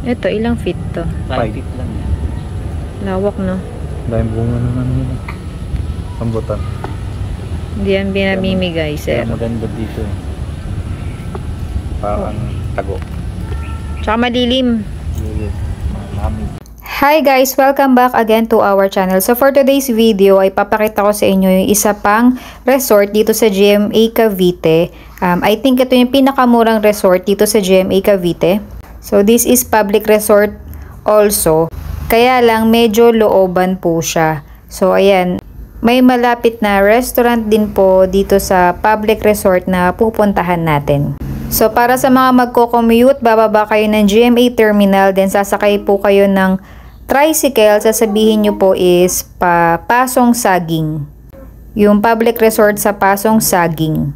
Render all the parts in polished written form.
Ito, ilang feet to? 5 feet lang yan. Lawak, no? Dahil bunga naman yun. Rambutan. Hindi yan binamimigay, sir. Kaya maganda dito. Parang tago. Tsaka madilim. Marami. Hi guys! Welcome back again to our channel. So for today's video ay papakita ko sa inyo yung isa pang resort dito sa GMA Cavite. I think ito yung pinakamurang resort dito sa GMA Cavite. So this is public resort also. Kaya lang medyo looban po siya. So ayan, may malapit na restaurant din po dito sa public resort na pupuntahan natin. So para sa mga magko-commute, bababa kayo ng GMA Terminal, then sasakay po kayo ng tricycle, sasabihin nyo po is Pasong Saging. Yung public resort sa Pasong Saging.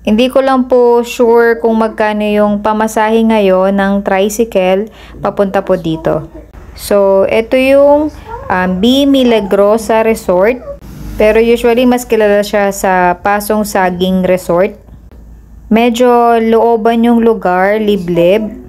Hindi ko lang po sure kung magkano yung pamasahe ngayon ng tricycle papunta po dito. So, ito yung B. Milagrosa Resort. Pero usually mas kilala siya sa Pasong Saging Resort. Medyo looban yung lugar, liblib.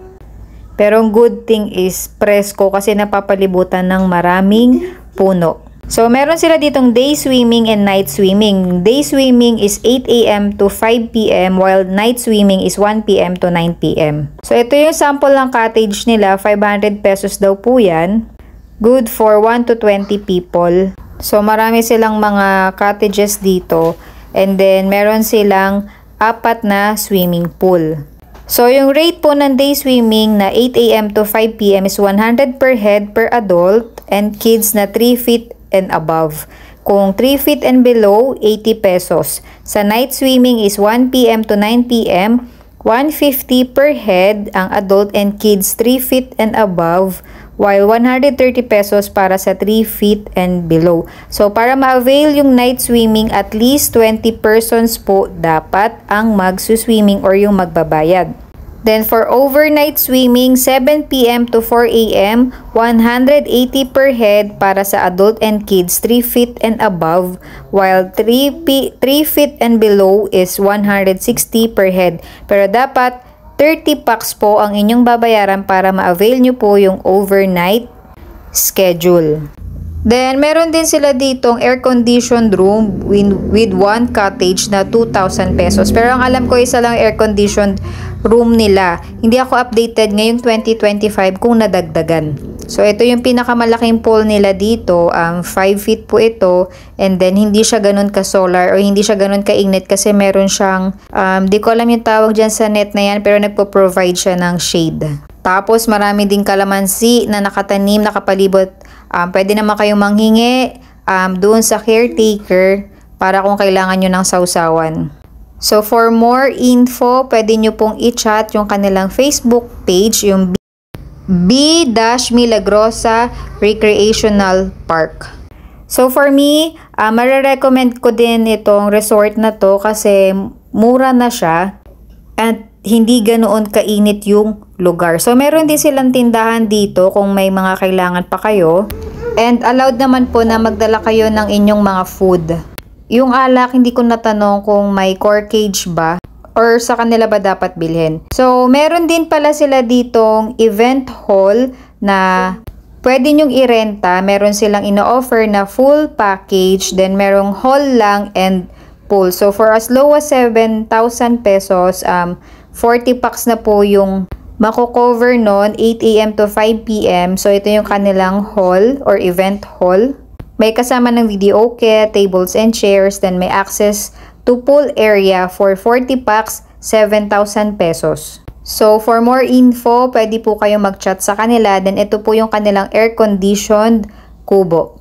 Pero ang good thing is presko kasi napapalibutan ng maraming puno. So, meron sila ditong day swimming and night swimming. Day swimming is 8 AM to 5 PM while night swimming is 1 PM to 9 PM. So, ito yung sample ng cottage nila. 500 pesos daw po yan. Good for 1 to 20 people. So, marami silang mga cottages dito. And then, meron silang 4 na swimming pool. So, yung rate po ng day swimming na 8 AM to 5 PM is 100 per head per adult and kids na 3 feet and above. Kung 3 feet and below, 80 pesos. Sa night swimming is 1 PM to 9 PM, 150 per head ang adult and kids 3 feet and above, while 130 pesos para sa 3 feet and below. So, para ma-avail yung night swimming, at least 20 persons po dapat ang magsuswimming or yung magbabayad. Then, for overnight swimming, 7 PM to 4 AM, 180 per head para sa adult and kids 3 feet and above, while 3 feet and below is 160 per head. Pero dapat 30 packs po ang inyong babayaran para ma-avail nyo po yung overnight schedule. Then, meron din sila ditong air-conditioned room with one cottage na 2,000 pesos. Pero ang alam ko, isa lang air-conditioned room nila. Hindi ako updated ngayong 2025 kung nadagdagan. So, ito yung pinakamalaking pool nila dito. 5 feet po ito. And then, hindi siya ganun ka-solar or hindi siya ganun ka-ignite kasi meron siyang, di ko alam yung tawag dyan sa net na yan, pero nagpo-provide siya ng shade. Tapos, marami din kalamansi na nakatanim, nakapalibot. Pwede naman kayong manghingi doon sa caretaker para kung kailangan nyo ng sausawan. So, for more info, pwede nyo pong i-chat yung kanilang Facebook page, yung B-Milagrosa Recreational Park. So, for me, marirecommend ko din itong resort na to kasi mura na siya at hindi ganoon kainit yung lugar. So, meron din silang tindahan dito kung may mga kailangan pa kayo. And allowed naman po na magdala kayo ng inyong mga food. Yung alak, hindi ko natanong kung may corkage ba or sa kanila ba dapat bilhin. So, meron din pala sila ditong event hall na pwede nyong irenta. Meron silang ino-offer na full package. Then, merong hall lang and pool. So, for as low as 7,000 pesos, 40 packs na po yung mako-cover nun, 8 AM to 5 PM. So, ito yung kanilang hall or event hall. May kasama ng video kit, tables and chairs, then may access to pool area for 40 packs, 7,000 pesos. So, for more info, pwede po kayo mag-chat sa kanila. Then, ito po yung kanilang air-conditioned kubo.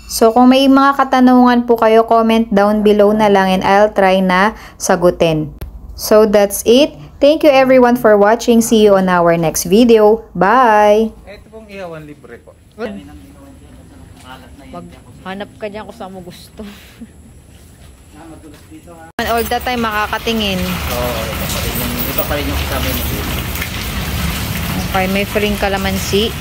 So, kung may mga katanungan po kayo, comment down below na lang and I'll try na sagutin. So, that's it. Thank you everyone for watching. See you on our next video. Bye! Ito pong ihawan libre po. Maghanap ka dyan kung saan mo gusto. All the time makakatingin. Iba pa rin yung kasama mo. Okay, may free kalamansi.